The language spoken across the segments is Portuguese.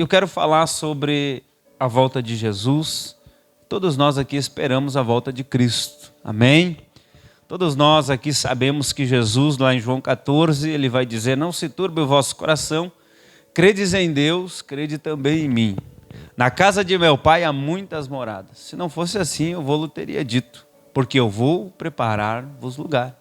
E eu quero falar sobre a volta de Jesus. Todos nós aqui esperamos a volta de Cristo. Amém? Todos nós aqui sabemos que Jesus, lá em João 14, ele vai dizer: não se turbe o vosso coração, credes em Deus, crede também em mim. Na casa de meu pai há muitas moradas. Se não fosse assim, eu vou-lhe teria dito, porque eu vou preparar-vos lugar.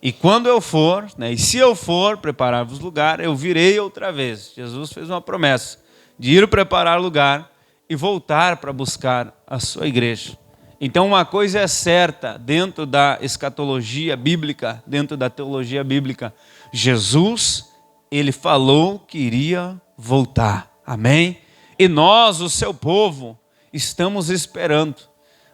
E quando eu for, e se eu for preparar-vos lugar, eu virei outra vez. Jesus fez uma promessa de ir preparar lugar e voltar para buscar a sua igreja. Então uma coisa é certa dentro da escatologia bíblica, dentro da teologia bíblica: Jesus, ele falou que iria voltar. Amém? E nós, o seu povo, estamos esperando.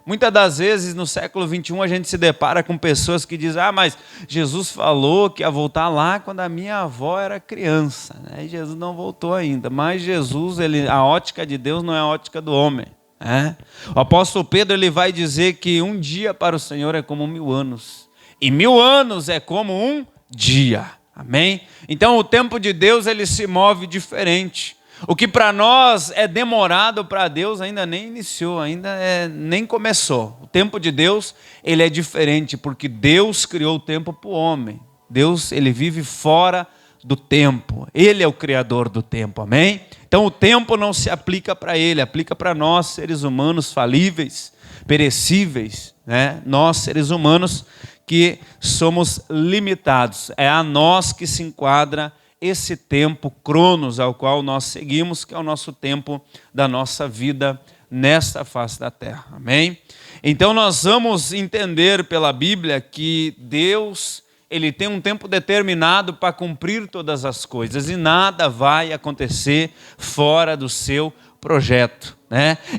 Muitas das vezes no século 21 a gente se depara com pessoas que dizem: mas Jesus falou que ia voltar lá quando a minha avó era criança, E Jesus não voltou ainda. Mas Jesus, a ótica de Deus não é a ótica do homem. O apóstolo Pedro, ele vai dizer que um dia para o Senhor é como 1000 anos. E 1000 anos é como um dia. Amém? Então o tempo de Deus, ele se move diferente. O que para nós é demorado, para Deus ainda nem iniciou, nem começou. O tempo de Deus, ele é diferente, porque Deus criou o tempo para o homem. Deus, ele vive fora do tempo. Ele é o criador do tempo, amém? Então o tempo não se aplica para ele, aplica para nós, seres humanos falíveis, perecíveis, Nós, seres humanos, que somos limitados. É a nós que se enquadra esse tempo cronos ao qual nós seguimos, que é o nosso tempo da nossa vida nesta face da terra. Amém? Então nós vamos entender pela Bíblia que Deus, ele tem um tempo determinado para cumprir todas as coisas e nada vai acontecer fora do seu projeto.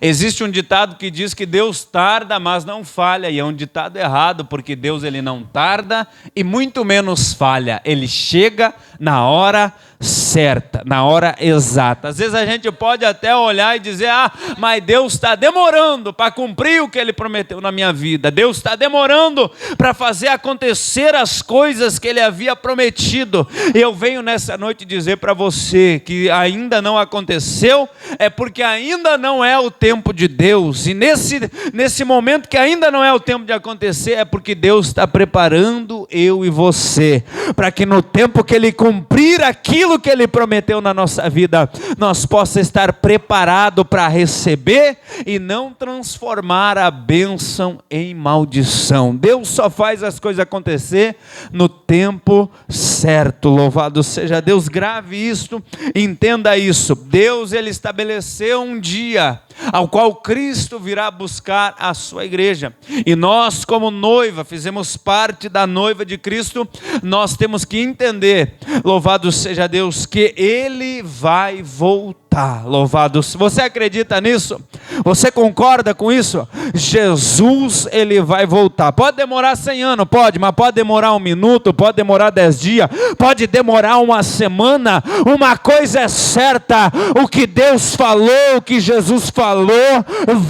Existe um ditado que diz que Deus tarda, mas não falha, e é um ditado errado, porque Deus, ele não tarda e muito menos falha. Ele chega na hora certa, na hora exata. Às vezes a gente pode até olhar e dizer: mas Deus está demorando para cumprir o que ele prometeu na minha vida. Deus está demorando para fazer acontecer as coisas que ele havia prometido. Eu venho nessa noite dizer para você que ainda não aconteceu, é porque ainda não é o tempo de Deus. E nesse momento que ainda não é o tempo de acontecer, é porque Deus está preparando eu e você, para que no tempo que ele cumprir aquilo que ele prometeu na nossa vida, nós possa estar preparado para receber e não transformar a bênção em maldição. Deus só faz as coisas acontecer no tempo certo. Louvado seja Deus. Grave isso, entenda isso. Deus, ele estabeleceu um dia ao qual Cristo virá buscar a sua igreja. E nós, como noiva, fizemos parte da noiva de Cristo. Nós temos que entender, louvado seja Deus, que ele vai voltar. Louvado. Você acredita nisso? Você concorda com isso? Jesus, ele vai voltar. Pode demorar 100 anos, pode, mas pode demorar 1 minuto, pode demorar 10 dias, pode demorar 1 semana. Uma coisa é certa: o que Deus falou, o que Jesus falou,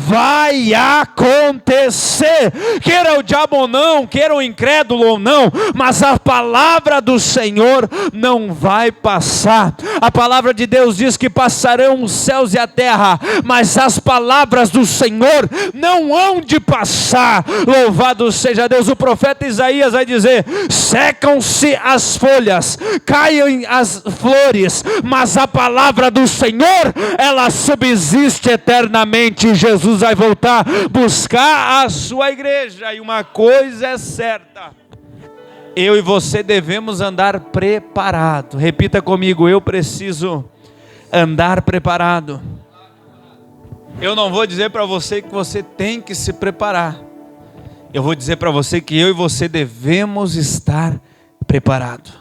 vai acontecer. Queira o diabo ou não, queira o incrédulo ou não, mas a palavra do Senhor não vai passar. A palavra de Deus diz que passarão os céus e a terra, mas as palavras do Senhor não hão de passar. Louvado seja Deus. O profeta Isaías vai dizer: secam-se as folhas, caem as flores, mas a palavra do Senhor, ela subsiste eternamente. Jesus vai voltar buscar a sua igreja. E uma coisa é certa: eu e você devemos andar preparado. Repita comigo: eu preciso andar preparado. Eu não vou dizer para você que você tem que se preparar. Eu vou dizer para você que eu e você devemos estar preparados.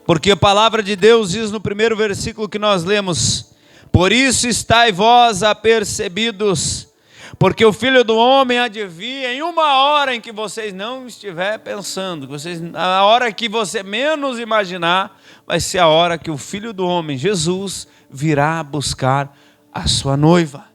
Porque a palavra de Deus diz no primeiro versículo que nós lemos: por isso estai vós apercebidos, porque o Filho do Homem há de vir em uma hora em que vocês não estiver pensando. A hora que você menos imaginar, vai ser a hora que o Filho do Homem, Jesus, virá buscar a sua noiva.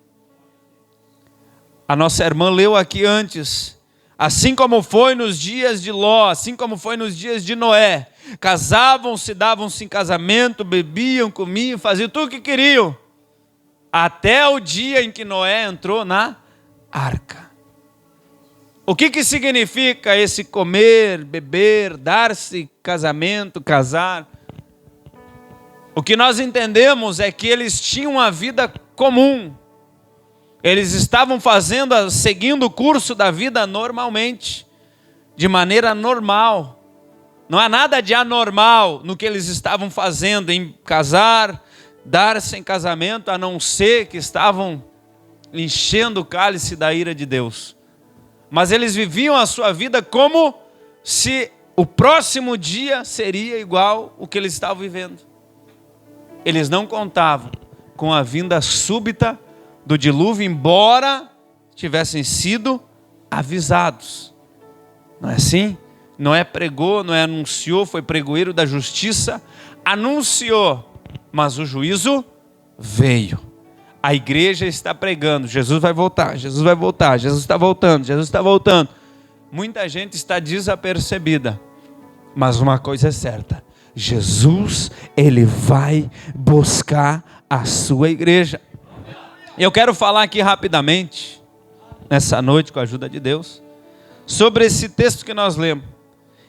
A nossa irmã leu aqui antes: assim como foi nos dias de Ló, assim como foi nos dias de Noé, casavam-se, davam-se em casamento, bebiam, comiam, faziam tudo o que queriam, até o dia em que Noé entrou na arca. O que significa esse comer, beber, dar-se casamento, casar? O que nós entendemos é que eles tinham uma vida comum. Eles estavam seguindo o curso da vida normalmente, de maneira normal. Não há nada de anormal no que eles estavam fazendo em casar, dar-se em casamento, a não ser que estavam enchendo o cálice da ira de Deus. Mas eles viviam a sua vida como se o próximo dia seria igual o que eles estavam vivendo. Eles não contavam com a vinda súbita do dilúvio, embora tivessem sido avisados. Não é assim? Noé pregou, Noé anunciou, foi pregoeiro da justiça, anunciou, mas o juízo veio. A igreja está pregando, Jesus vai voltar, Jesus vai voltar, Jesus está voltando, Jesus está voltando. Muita gente está desapercebida, mas uma coisa é certa: Jesus, ele vai buscar a sua igreja. Eu quero falar aqui rapidamente, nessa noite, com a ajuda de Deus, sobre esse texto que nós lemos.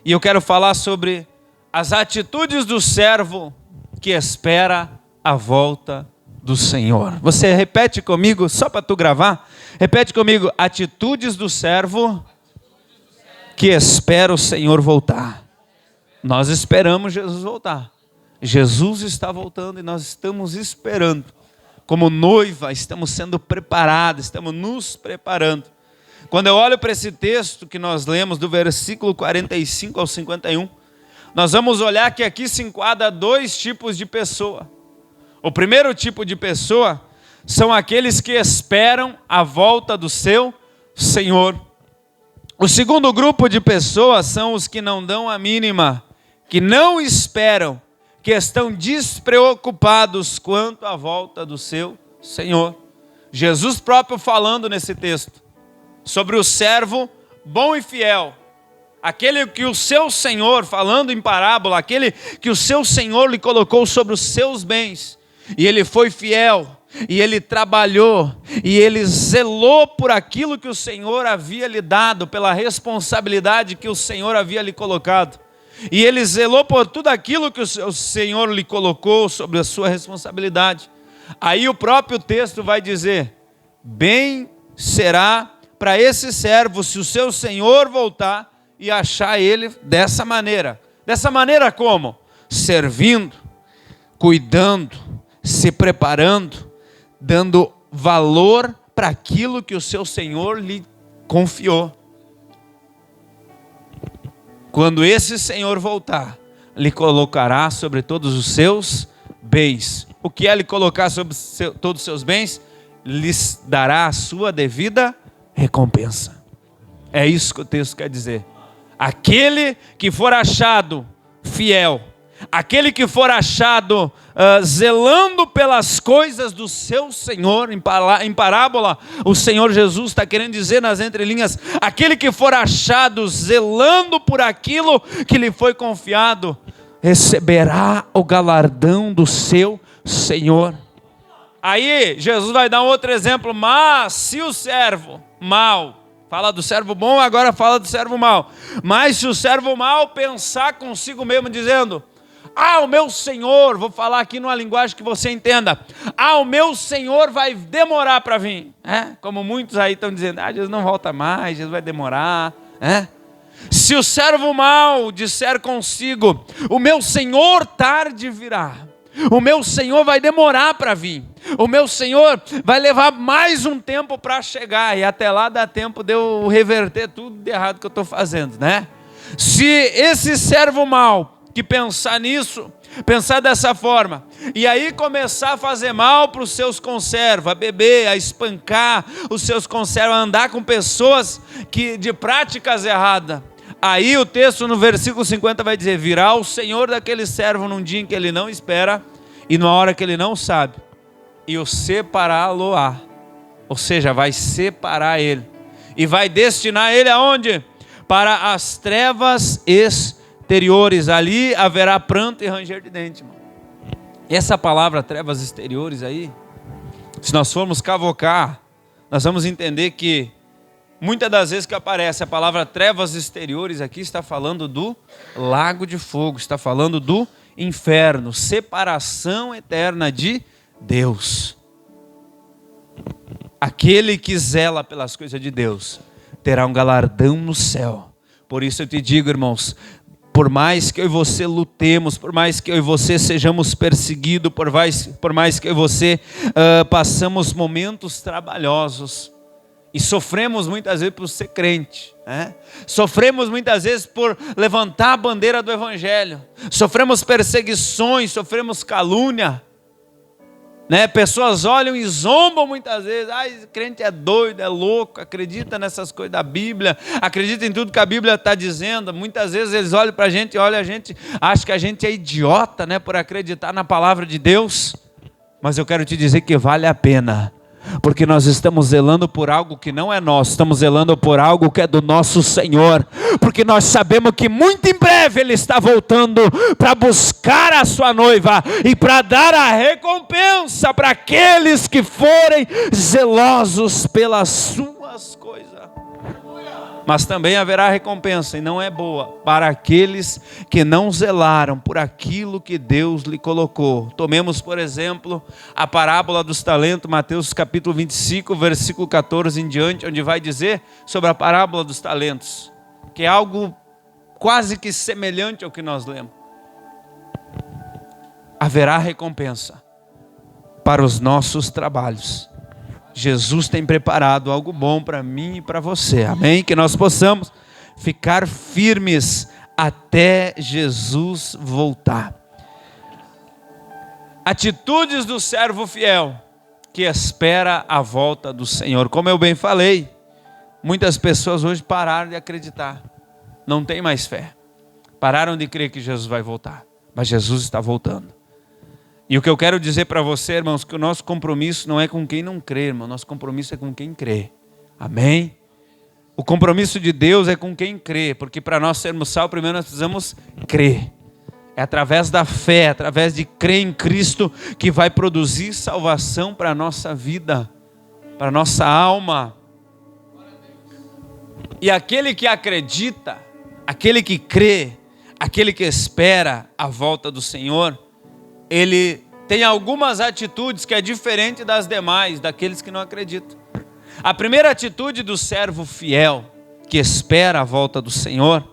E eu quero falar sobre as atitudes do servo que espera a volta do Senhor. Você repete comigo, só para tu gravar. Repete comigo: atitudes do servo que espera o Senhor voltar. Nós esperamos Jesus voltar. Jesus está voltando e nós estamos esperando. Como noiva, estamos sendo preparados, estamos nos preparando. Quando eu olho para esse texto que nós lemos, do versículo 45 ao 51, nós vamos olhar que aqui se enquadra dois tipos de pessoa. O primeiro tipo de pessoa são aqueles que esperam a volta do seu Senhor. O segundo grupo de pessoas são os que não dão a mínima, que não esperam, que estão despreocupados quanto à volta do seu Senhor. Jesus próprio falando nesse texto sobre o servo bom e fiel, aquele que o seu Senhor, falando em parábola, aquele que o seu Senhor lhe colocou sobre os seus bens, e ele foi fiel, e ele trabalhou, e ele zelou por aquilo que o Senhor havia lhe dado, pela responsabilidade que o Senhor havia lhe colocado. E ele zelou por tudo aquilo que o Senhor lhe colocou sobre a sua responsabilidade. Aí o próprio texto vai dizer: bem será para esse servo se o seu Senhor voltar e achar ele dessa maneira. Dessa maneira como? Servindo, cuidando, se preparando, dando valor para aquilo que o seu Senhor lhe confiou. Quando esse Senhor voltar, lhe colocará sobre todos os seus bens. O que é lhe colocar sobre todos os seus bens? Lhes dará a sua devida recompensa. É isso que o texto quer dizer. Aquele que for achado fiel, aquele que for achado zelando pelas coisas do seu Senhor, em parábola, o Senhor Jesus está querendo dizer nas entrelinhas: aquele que for achado zelando por aquilo que lhe foi confiado, receberá o galardão do seu Senhor. Aí Jesus vai dar um outro exemplo: mas se o servo mau, fala do servo bom, agora fala do servo mau, mas se o servo mau pensar consigo mesmo, dizendo: o meu Senhor, vou falar aqui numa linguagem que você entenda, o meu Senhor vai demorar para vir. Como muitos aí estão dizendo: Jesus não volta mais, Jesus vai demorar. Se o servo mau disser consigo: o meu Senhor tarde virá, o meu Senhor vai demorar para vir, o meu Senhor vai levar mais um tempo para chegar, e até lá dá tempo de eu reverter tudo de errado que eu estou fazendo, né? Se esse servo mau que pensar nisso, pensar dessa forma, e aí começar a fazer mal para os seus conservos, a beber, a espancar os seus conservos, a andar com pessoas de práticas erradas, aí o texto no versículo 50 vai dizer: virá o Senhor daquele servo num dia em que ele não espera e numa hora que ele não sabe, e o separá-lo-á, ou seja, vai separar ele e vai destinar ele aonde? Para as trevas espirituais. exteriores, ali haverá pranto e ranger de dente, irmão. E essa palavra trevas exteriores aí, se nós formos cavocar, nós vamos entender que muitas das vezes que aparece a palavra trevas exteriores aqui, está falando do lago de fogo, está falando do inferno, separação eterna de Deus. Aquele que zela pelas coisas de Deus terá um galardão no céu. Por isso eu te digo, irmãos, por mais que eu e você lutemos, por mais que eu e você sejamos perseguidos, por mais que eu e você passamos momentos trabalhosos, e sofremos muitas vezes por ser crente, né? Sofremos muitas vezes por levantar a bandeira do Evangelho, sofremos perseguições, sofremos calúnia, né? Pessoas olham e zombam muitas vezes. Ai, crente é doido, é louco, acredita nessas coisas da Bíblia, acredita em tudo que a Bíblia está dizendo. Muitas vezes eles olham para a gente e olham a gente, acham que a gente é idiota, né, por acreditar na palavra de Deus. Mas eu quero te dizer que vale a pena, porque nós estamos zelando por algo que não é nosso, estamos zelando por algo que é do nosso Senhor, porque nós sabemos que muito em breve Ele está voltando para buscar a sua noiva e para dar a recompensa para aqueles que forem zelosos pelas suas coisas. Mas também haverá recompensa, e não é boa, para aqueles que não zelaram por aquilo que Deus lhe colocou. Tomemos, por exemplo, a parábola dos talentos, Mateus capítulo 25, versículo 14 em diante, onde vai dizer sobre a parábola dos talentos, que é algo quase que semelhante ao que nós lemos. Haverá recompensa para os nossos trabalhos. Jesus tem preparado algo bom para mim e para você, amém? Que nós possamos ficar firmes até Jesus voltar. Atitudes do servo fiel que espera a volta do Senhor. Como eu bem falei, muitas pessoas hoje pararam de acreditar, não tem mais fé, pararam de crer que Jesus vai voltar, mas Jesus está voltando. E o que eu quero dizer para você, irmãos, que o nosso compromisso não é com quem não crê, irmão. Nosso compromisso é com quem crê. Amém? O compromisso de Deus é com quem crê, porque para nós sermos salvos, primeiro nós precisamos crer. É através da fé, através de crer em Cristo, que vai produzir salvação para a nossa vida, para a nossa alma. E aquele que acredita, aquele que crê, aquele que espera a volta do Senhor, ele tem algumas atitudes que é diferente das demais, daqueles que não acreditam. A primeira atitude do servo fiel, que espera a volta do Senhor,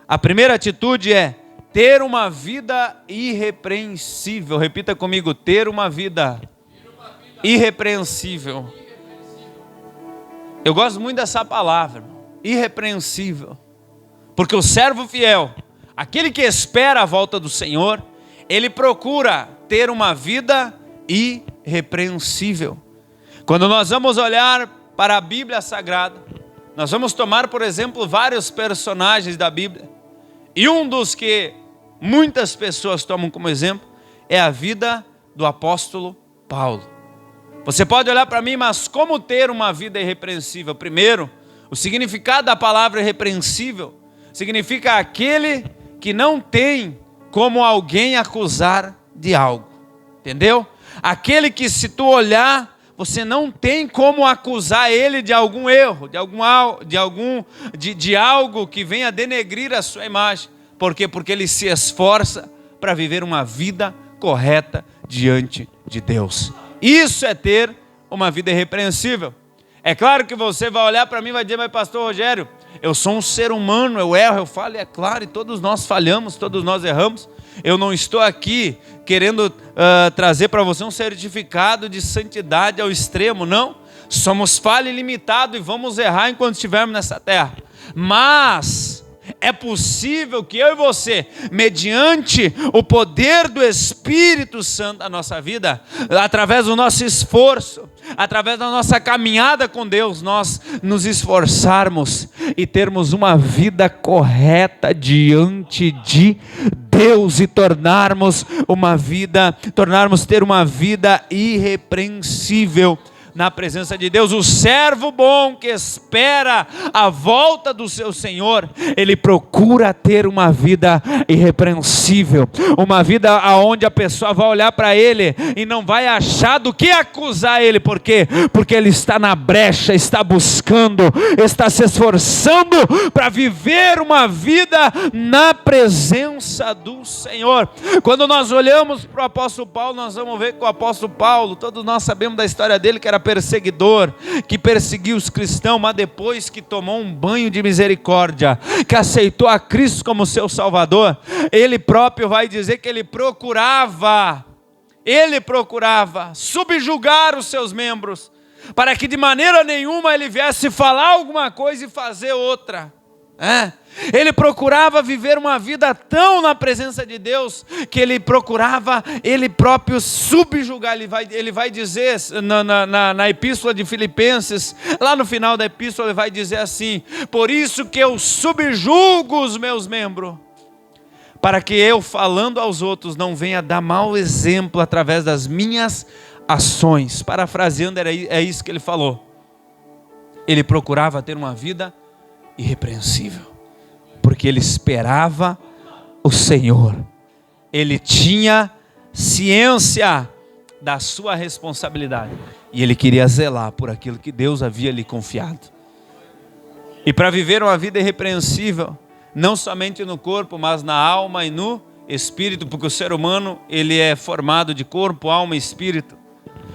a primeira atitude é ter uma vida irrepreensível. Repita comigo, ter uma vida irrepreensível. Eu gosto muito dessa palavra, irrepreensível. Porque o servo fiel, aquele que espera a volta do Senhor, ele procura ter uma vida irrepreensível. Quando nós vamos olhar para a Bíblia Sagrada, nós vamos tomar, por exemplo, vários personagens da Bíblia. E um dos que muitas pessoas tomam como exemplo é a vida do apóstolo Paulo. Você pode olhar para mim, mas como ter uma vida irrepreensível? Primeiro, o significado da palavra irrepreensível significa aquele que não tem como alguém acusar de algo, entendeu? Aquele que, se tu olhar, você não tem como acusar ele de algum erro, de algo que venha denegrir a sua imagem. Por quê? Porque ele se esforça para viver uma vida correta diante de Deus. Isso é ter uma vida irrepreensível. É claro que você vai olhar para mim e vai dizer, mas pastor Rogério, eu sou um ser humano, eu erro, eu falo, é claro, e todos nós falhamos, todos nós erramos. Eu não estou aqui querendo trazer para você um certificado de santidade ao extremo, não. Somos falhos e limitados e vamos errar enquanto estivermos nessa terra. Mas é possível que eu e você, mediante o poder do Espírito Santo na nossa vida, através do nosso esforço, através da nossa caminhada com Deus, nós nos esforçarmos e termos uma vida correta diante de Deus e ter uma vida irrepreensível na presença de Deus. O servo bom que espera a volta do seu Senhor, ele procura ter uma vida irrepreensível, uma vida onde a pessoa vai olhar para ele e não vai achar do que acusar ele. Por quê? Porque ele está na brecha, está buscando, está se esforçando para viver uma vida na presença do Senhor. Quando nós olhamos para o apóstolo Paulo, nós vamos ver que o apóstolo Paulo, todos nós sabemos da história dele, que era perseguidor, que perseguiu os cristãos, mas depois que tomou um banho de misericórdia, que aceitou a Cristo como seu Salvador, ele próprio vai dizer que ele procurava subjugar os seus membros, para que de maneira nenhuma ele viesse falar alguma coisa e fazer outra. Ele procurava viver uma vida tão na presença de Deus, que ele procurava ele próprio subjugar. Ele vai dizer na epístola de Filipenses, lá no final da epístola, ele vai dizer assim: por isso que eu subjugo os meus membros, para que eu, falando aos outros, não venha dar mau exemplo através das minhas ações. Parafraseando, é isso que ele falou. Ele procurava ter uma vida irrepreensível, porque ele esperava o Senhor. Ele tinha ciência da sua responsabilidade, e ele queria zelar por aquilo que Deus havia lhe confiado. E para viver uma vida irrepreensível, não somente no corpo, mas na alma e no espírito, porque o ser humano, ele é formado de corpo, alma e espírito.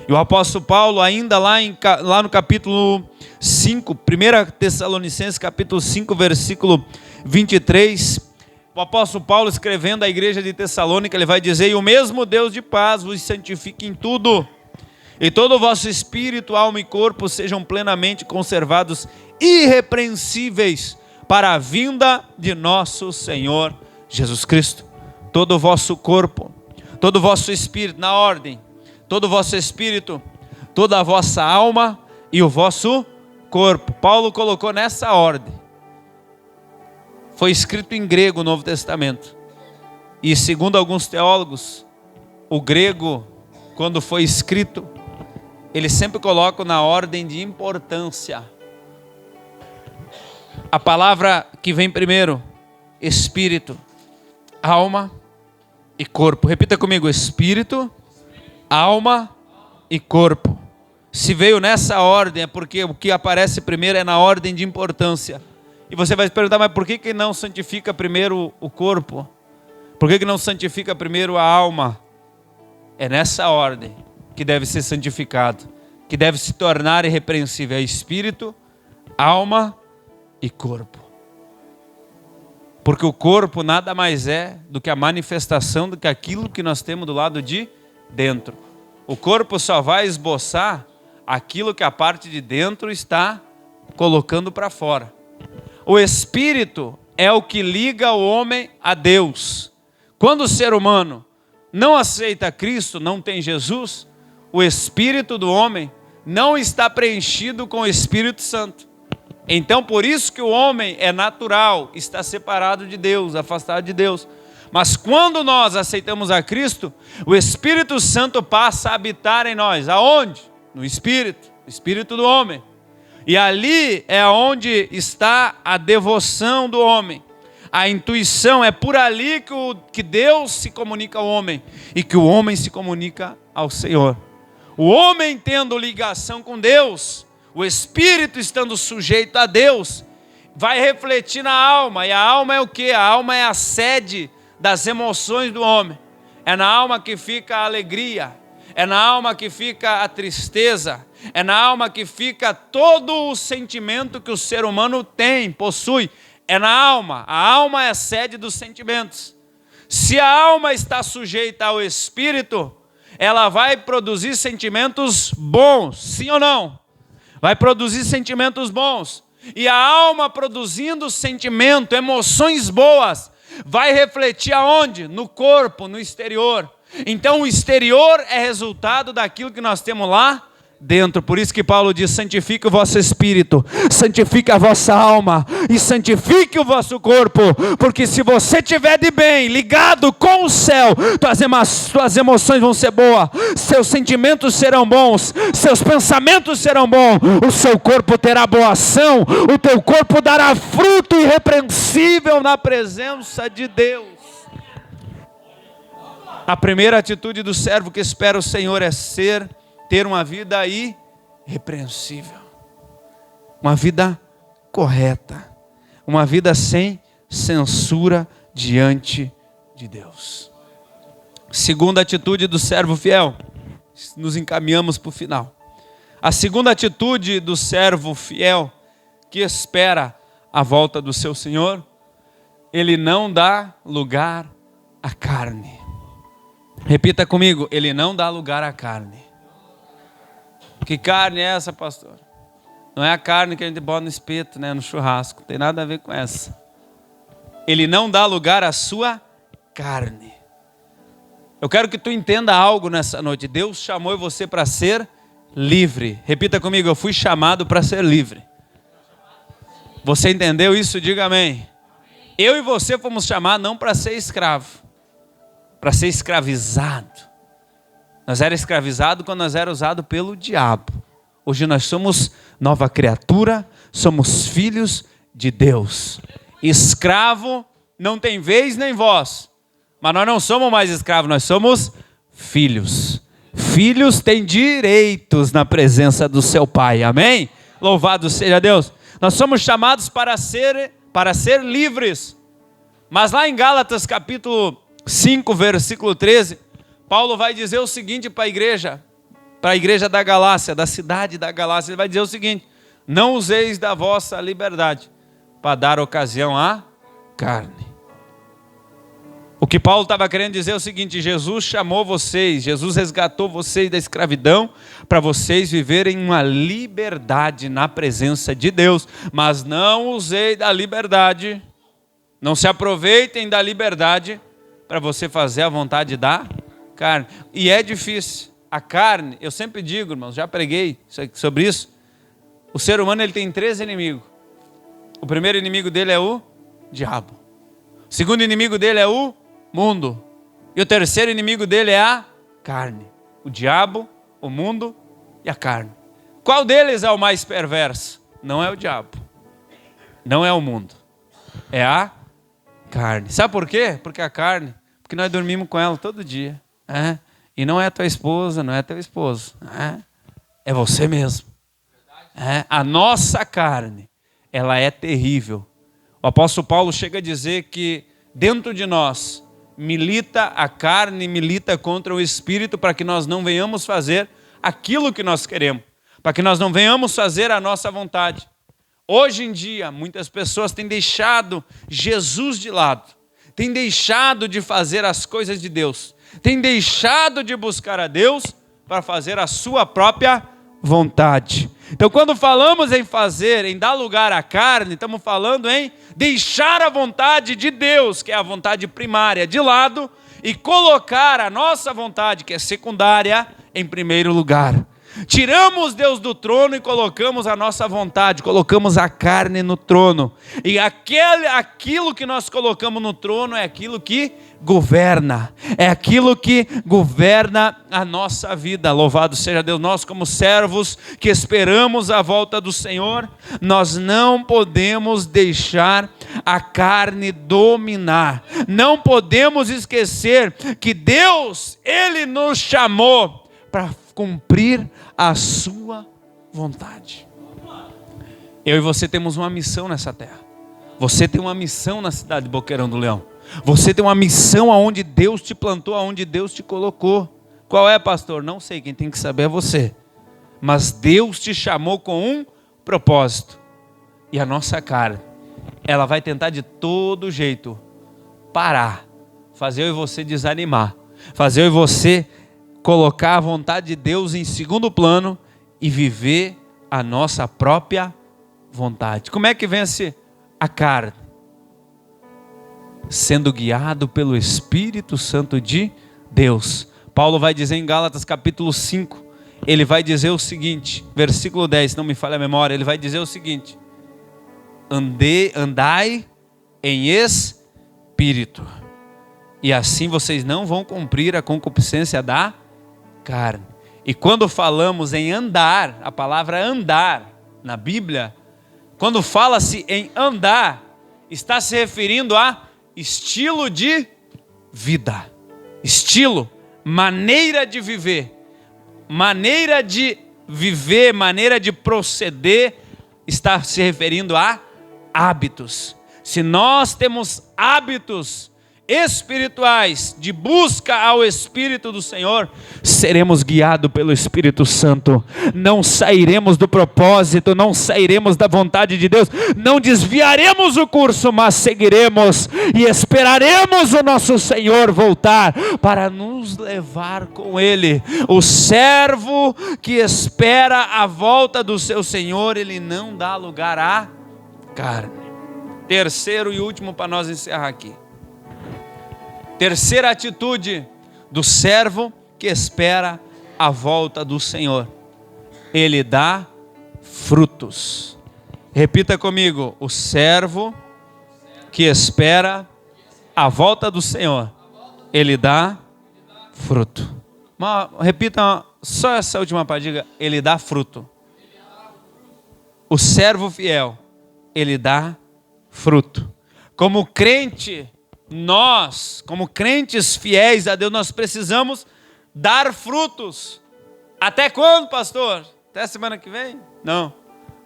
E o apóstolo Paulo, ainda lá no capítulo 5, 1 Tessalonicenses capítulo 5, versículo 23, o apóstolo Paulo, escrevendo à igreja de Tessalônica, ele vai dizer: e o mesmo Deus de paz vos santifique em tudo, e todo o vosso espírito, alma e corpo sejam plenamente conservados irrepreensíveis para a vinda de nosso Senhor Jesus Cristo. Todo o vosso corpo, todo o vosso espírito, na ordem, todo o vosso espírito, toda a vossa alma e o vosso corpo. Paulo colocou nessa ordem. Foi escrito em grego o Novo Testamento. E segundo alguns teólogos, o grego, quando foi escrito, ele sempre coloca na ordem de importância. A palavra que vem primeiro: espírito, alma e corpo. Repita comigo: espírito, alma e corpo. Se veio nessa ordem, é porque o que aparece primeiro é na ordem de importância. E você vai se perguntar: mas por que não santifica primeiro o corpo? Por que não santifica primeiro a alma? É nessa ordem que deve ser santificado, que deve se tornar irrepreensível: é espírito, alma e corpo. Porque o corpo nada mais é do que a manifestação do que aquilo que nós temos do lado de dentro. O corpo só vai esboçar aquilo que a parte de dentro está colocando para fora. O espírito é o que liga o homem a Deus. Quando o ser humano não aceita Cristo, não tem Jesus, o espírito do homem não está preenchido com o Espírito Santo. Então, por isso que o homem é natural, está separado de Deus, afastado de Deus. Mas quando nós aceitamos a Cristo, o Espírito Santo passa a habitar em nós. Aonde? No Espírito, o Espírito do homem. E ali é onde está a devoção do homem. A intuição, é por ali que Deus se comunica ao homem e que o homem se comunica ao Senhor. O homem tendo ligação com Deus, o espírito estando sujeito a Deus, vai refletir na alma. E a alma é o quê? A alma é a sede das emoções do homem. É na alma que fica a alegria, é na alma que fica a tristeza, é na alma que fica todo o sentimento que o ser humano tem, possui. É na alma. A alma é a sede dos sentimentos. Se a alma está sujeita ao espírito, ela vai produzir sentimentos bons, sim ou não? Vai produzir sentimentos bons. E a alma produzindo sentimento, emoções boas, vai refletir aonde? No corpo, no exterior. Então o exterior é resultado daquilo que nós temos lá dentro. Por isso que Paulo diz: santifique o vosso espírito, santifique a vossa alma e santifique o vosso corpo, porque se você estiver de bem, ligado com o céu, tuas emoções vão ser boas, seus sentimentos serão bons, seus pensamentos serão bons, o seu corpo terá boa ação, o teu corpo dará fruto irrepreensível na presença de Deus. A primeira atitude do servo que espera o Senhor é ter uma vida irrepreensível, uma vida correta, uma vida sem censura diante de Deus. Segunda atitude do servo fiel, nos encaminhamos para o final. A segunda atitude do servo fiel que espera a volta do seu Senhor, ele não dá lugar à carne. Repita comigo: ele não dá lugar à carne. Que carne é essa, pastor? Não é a carne que a gente bota no espeto, né, no churrasco, não tem nada a ver com essa. Ele não dá lugar à sua carne. Eu quero que tu entenda algo nessa noite. Deus chamou você para ser livre. Repita comigo: eu fui chamado para ser livre. Você entendeu isso? Diga amém. Eu e você fomos chamados não para ser escravo, para ser escravizado. Nós éramos escravizados quando nós éramos usados pelo diabo. Hoje nós somos nova criatura, somos filhos de Deus. Escravo não tem vez nem voz, mas nós não somos mais escravos, nós somos filhos. Filhos têm direitos na presença do seu Pai, amém? Louvado seja Deus. Nós somos chamados para ser livres. Mas lá em Gálatas capítulo 5, versículo 13, Paulo vai dizer o seguinte para a igreja da Galácia, da cidade da Galácia. Ele vai dizer o seguinte: não useis da vossa liberdade para dar ocasião à carne. O que Paulo estava querendo dizer é o seguinte: Jesus chamou vocês, Jesus resgatou vocês da escravidão para vocês viverem uma liberdade na presença de Deus. Mas não usei da liberdade, não se aproveitem da liberdade para você fazer a vontade da carne. E é difícil. A carne, eu sempre digo, irmãos, já preguei sobre isso. O ser humano, ele tem 3 inimigos. O primeiro inimigo dele é o diabo. O segundo inimigo dele é o mundo. E o terceiro inimigo dele é a carne. O diabo, o mundo e a carne. Qual deles é o mais perverso? Não é o diabo. Não é o mundo. É a carne. Sabe por quê? Porque a carne, porque nós dormimos com ela todo dia. E não é tua esposa, não é teu esposo. É você mesmo. A nossa carne, ela é terrível. O apóstolo Paulo chega a dizer que dentro de nós milita a carne, milita contra o espírito, para que nós não venhamos fazer aquilo que nós queremos, para que nós não venhamos fazer a nossa vontade. Hoje em dia, muitas pessoas têm deixado Jesus de lado, têm deixado de fazer as coisas de Deus, têm deixado de buscar a Deus para fazer a sua própria vontade. Então, quando falamos em dar lugar à carne, estamos falando em deixar a vontade de Deus, que é a vontade primária, de lado, e colocar a nossa vontade, que é secundária, em primeiro lugar. Tiramos Deus do trono e colocamos a nossa vontade, colocamos a carne no trono. E aquilo que nós colocamos no trono é aquilo que governa. É aquilo que governa a nossa vida. Louvado seja Deus. Nós, como servos que esperamos a volta do Senhor, nós não podemos deixar a carne dominar. Não podemos esquecer que Deus, Ele nos chamou para cumprir a sua vontade. Eu e você temos uma missão nessa terra. Você tem uma missão na cidade de Boqueirão do Leão. Você tem uma missão aonde Deus te plantou, aonde Deus te colocou. Qual é, pastor? Não sei, quem tem que saber é você. Mas Deus te chamou com um propósito. E a nossa carne, ela vai tentar de todo jeito parar, fazer eu e você desanimar, fazer eu e você colocar a vontade de Deus em segundo plano e viver a nossa própria vontade. Como é que vence a carne? Sendo guiado pelo Espírito Santo de Deus. Paulo vai dizer em Gálatas capítulo 5, ele vai dizer o seguinte, versículo 10, se não me falha a memória, ele vai dizer o seguinte: andai em espírito, e assim vocês não vão cumprir a concupiscência da carne. E quando falamos em andar, a palavra andar na Bíblia, quando fala-se em andar, está se referindo a estilo de vida, estilo, maneira de viver, maneira de proceder, está se referindo a hábitos. Se nós temos hábitos espirituais de busca ao Espírito do Senhor, seremos guiados pelo Espírito Santo, não sairemos do propósito, não sairemos da vontade de Deus, não desviaremos o curso, mas seguiremos e esperaremos o nosso Senhor voltar para nos levar com Ele. O servo que espera a volta do seu Senhor, ele não dá lugar à carne. Terceiro e último para nós encerrar aqui. Terceira atitude do servo que espera a volta do Senhor: ele dá frutos. Repita comigo: o servo que espera a volta do Senhor, ele dá fruto. Repita só essa última parte, diga: ele dá fruto. O servo fiel, ele dá fruto. Como crente, nós, como crentes fiéis a Deus, nós precisamos dar frutos. Até quando, pastor? Até semana que vem? Não.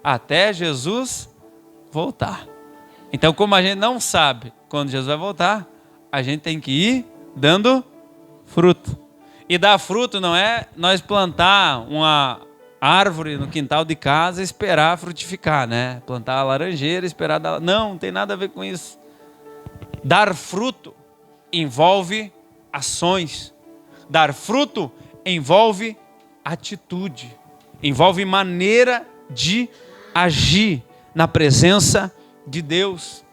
Até Jesus voltar. Então, como a gente não sabe quando Jesus vai voltar, a gente tem que ir dando fruto. E dar fruto não é nós plantar uma árvore no quintal de casa e esperar frutificar, né? Plantar a laranjeira e esperar dar... Não tem nada a ver com isso. Dar fruto envolve ações. Dar fruto envolve atitude. Envolve maneira de agir na presença de Deus.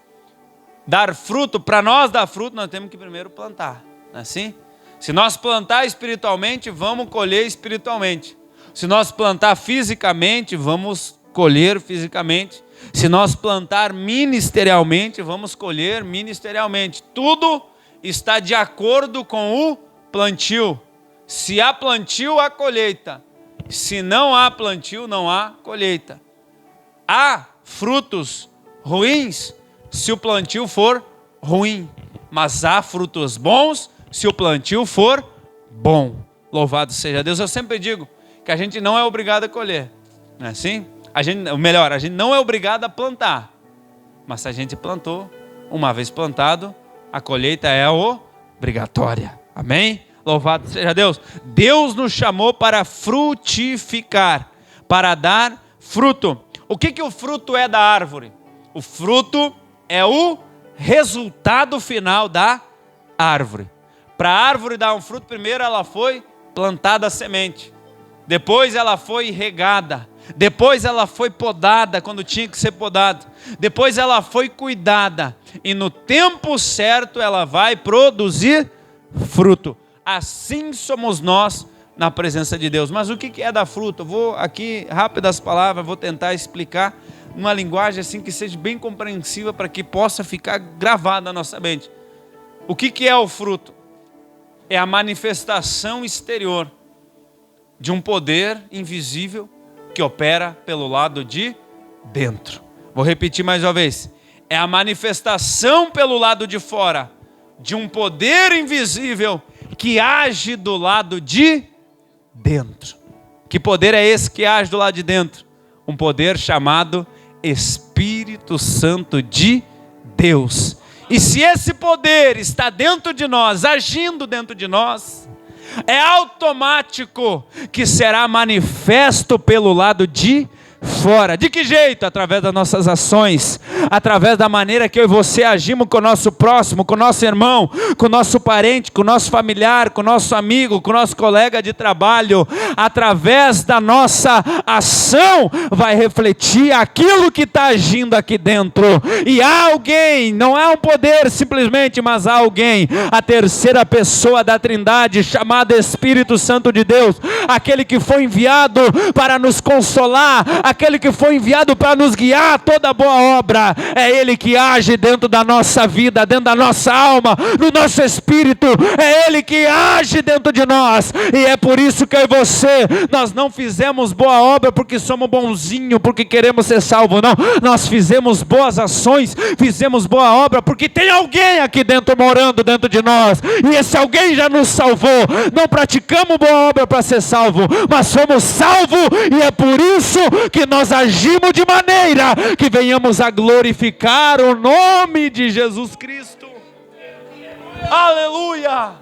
Dar fruto, para nós dar fruto, nós temos que primeiro plantar. Não é assim? Se nós plantar espiritualmente, vamos colher espiritualmente. Se nós plantar fisicamente, vamos colher fisicamente. Se nós plantar ministerialmente, vamos colher ministerialmente. Tudo está de acordo com o plantio. Se há plantio, há colheita. Se não há plantio, não há colheita. Há frutos ruins se o plantio for ruim, mas há frutos bons se o plantio for bom. Louvado seja Deus. Eu sempre digo que a gente não é obrigado a colher, não é assim? A gente não é obrigado a plantar, mas se a gente plantou, uma vez plantado, a colheita é obrigatória. Amém? Louvado seja Deus. Deus nos chamou para frutificar, para dar fruto. O que o fruto é da árvore? O fruto é o resultado final da árvore. Para a árvore dar um fruto, primeiro ela foi plantada a semente. Depois ela foi regada. Depois ela foi podada quando tinha que ser podada. Depois ela foi cuidada. E no tempo certo ela vai produzir fruto. Assim somos nós na presença de Deus. Mas o que é dar fruto? Eu vou aqui, rápidas palavras, vou tentar explicar numa linguagem assim que seja bem compreensiva para que possa ficar gravado na nossa mente. O que é o fruto? É a manifestação exterior de um poder invisível que opera pelo lado de dentro. Vou repetir mais uma vez. É a manifestação pelo lado de fora de um poder invisível que age do lado de dentro. Que poder é esse que age do lado de dentro? Um poder chamado Espírito Santo de Deus. E se esse poder está dentro de nós, agindo dentro de nós, é automático que será manifesto pelo lado de fora. De que jeito? Através das nossas ações, através da maneira que eu e você agimos com o nosso próximo, com o nosso irmão, com o nosso parente, com o nosso familiar, com o nosso amigo, com o nosso colega de trabalho. Através da nossa ação vai refletir aquilo que está agindo aqui dentro. E há alguém, não é um poder simplesmente, mas há alguém, a terceira pessoa da Trindade, chamada Espírito Santo de Deus, aquele que foi enviado para nos consolar, aquele que foi enviado para nos guiar a toda boa obra. É Ele que age dentro da nossa vida, dentro da nossa alma, no nosso espírito. É Ele que age dentro de nós. E é por isso que eu e você, nós não fizemos boa obra porque somos bonzinhos, porque queremos ser salvos. Não, nós fizemos boas ações, fizemos boa obra porque tem alguém aqui dentro morando dentro de nós. E esse alguém já nos salvou. Não praticamos boa obra para ser salvo, mas somos salvos, e é por isso que nós agimos de maneira que venhamos a glorificar o nome de Jesus Cristo. Aleluia!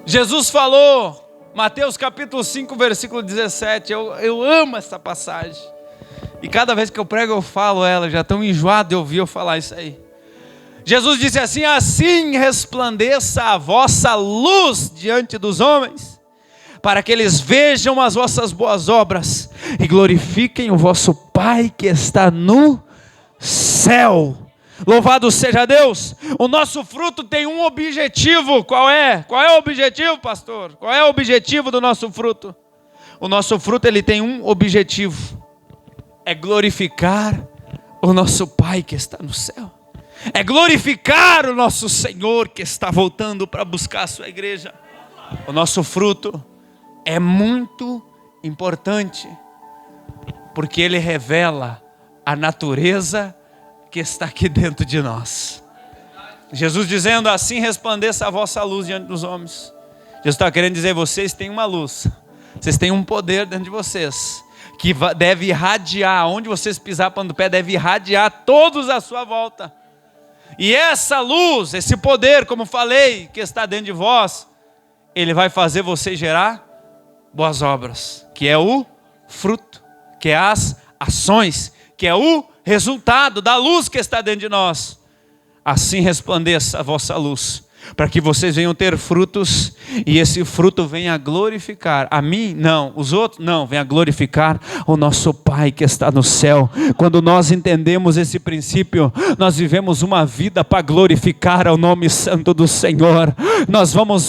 Jesus falou, Mateus capítulo 5, versículo 17, eu amo essa passagem, e cada vez que eu prego eu falo ela, já estou enjoado de ouvir eu falar isso aí. Jesus disse assim: assim resplandeça a vossa luz diante dos homens, para que eles vejam as vossas boas obras e glorifiquem o vosso Pai que está no céu. Louvado seja Deus. O nosso fruto tem um objetivo. Qual é? Qual é o objetivo, pastor? Qual é o objetivo do nosso fruto? O nosso fruto, ele tem um objetivo: é glorificar o nosso Pai que está no céu. É glorificar o nosso Senhor que está voltando para buscar a sua igreja. O nosso fruto é muito importante, porque ele revela a natureza que está aqui dentro de nós. Jesus dizendo: assim resplandeça a vossa luz diante dos homens. Jesus está querendo dizer: vocês têm uma luz, vocês têm um poder dentro de vocês, que deve irradiar, onde vocês pisar pondo o pé, deve irradiar todos à sua volta. E essa luz, esse poder, como falei, que está dentro de vós, ele vai fazer você gerar boas obras, que é o fruto, que é as ações, que é o resultado da luz que está dentro de nós. Assim resplandeça a vossa luz, para que vocês venham ter frutos, e esse fruto venha glorificar a mim, não, os outros, não, venha glorificar o nosso Pai que está no céu. Quando nós entendemos esse princípio, nós vivemos uma vida para glorificar o nome santo do Senhor.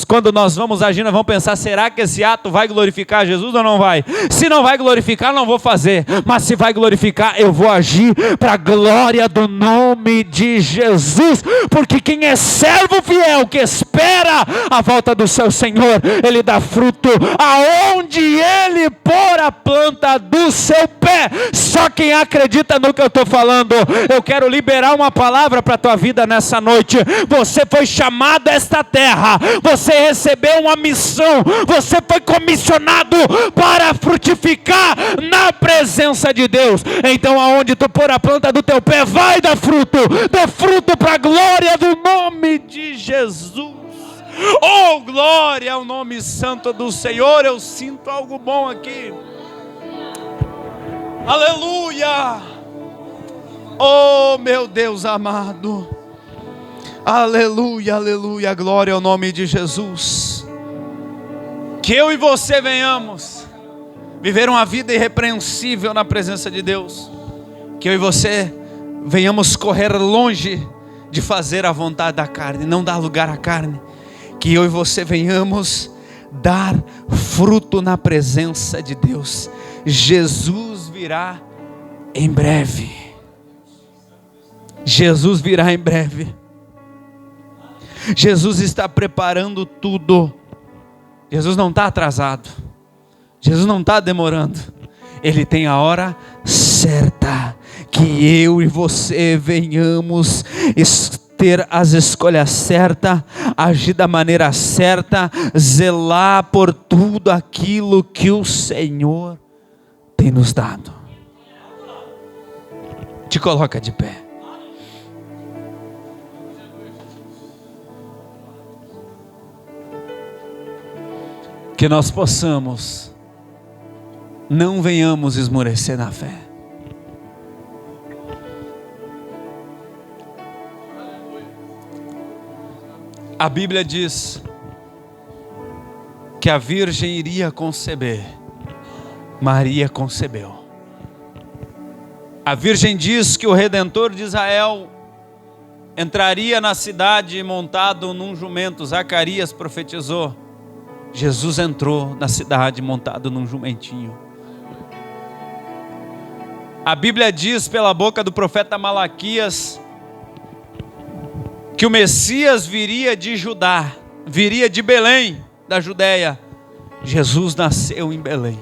Quando nós vamos agir, nós vamos pensar: será que esse ato vai glorificar Jesus ou não vai? Se não vai glorificar, não vou fazer, mas se vai glorificar, eu vou agir para a glória do nome de Jesus, porque quem é servo fiel, que espera a volta do seu Senhor, ele dá fruto aonde ele pôr a planta do seu pé. Só quem acredita no que eu estou falando. Eu quero liberar uma palavra para a tua vida nessa noite. Você foi chamado a esta terra, você recebeu uma missão, você foi comissionado para frutificar na presença de Deus. Então aonde tu pôr a planta do teu pé, vai dar fruto, dê fruto para a glória do nome de Jesus. Oh, glória ao nome santo do Senhor. Eu sinto algo bom aqui. Aleluia. Oh, meu Deus amado. Aleluia, aleluia. Glória ao nome de Jesus. Que eu e você venhamos viver uma vida irrepreensível na presença de Deus. Que eu e você venhamos correr longe de fazer a vontade da carne, não dar lugar à carne. Que eu e você venhamos dar fruto na presença de Deus. Jesus virá em breve. Jesus virá em breve. Jesus está preparando tudo. Jesus não está atrasado. Jesus não está demorando. Ele tem a hora certa. Que eu e você venhamos ter as escolhas certas, agir da maneira certa, zelar por tudo aquilo que o Senhor tem nos dado. Te coloca de pé. Que nós possamos não venhamos esmorecer na fé. A Bíblia diz que a virgem iria conceber. Maria concebeu. A virgem diz que o Redentor de Israel entraria na cidade montado num jumento. Zacarias profetizou. Jesus entrou na cidade montado num jumentinho. A Bíblia diz pela boca do profeta Malaquias que o Messias viria de Judá, viria de Belém, da Judéia. Jesus nasceu em Belém.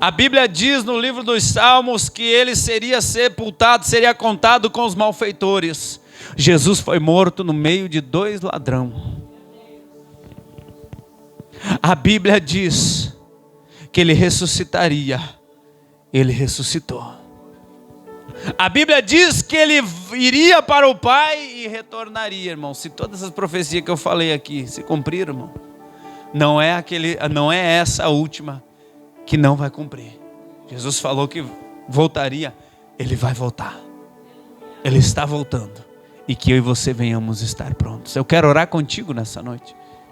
A Bíblia diz no livro dos Salmos que ele seria sepultado, seria contado com os malfeitores. Jesus foi morto no meio de 2 ladrões. A Bíblia diz que ele ressuscitaria. Ele ressuscitou. A Bíblia diz que ele iria para o Pai e retornaria, irmão. Se todas as profecias que eu falei aqui se cumpriram, irmão, não é essa a última que não vai cumprir. Jesus falou que voltaria, ele vai voltar. Ele está voltando. E que eu e você venhamos estar prontos. Eu quero orar contigo nessa noite.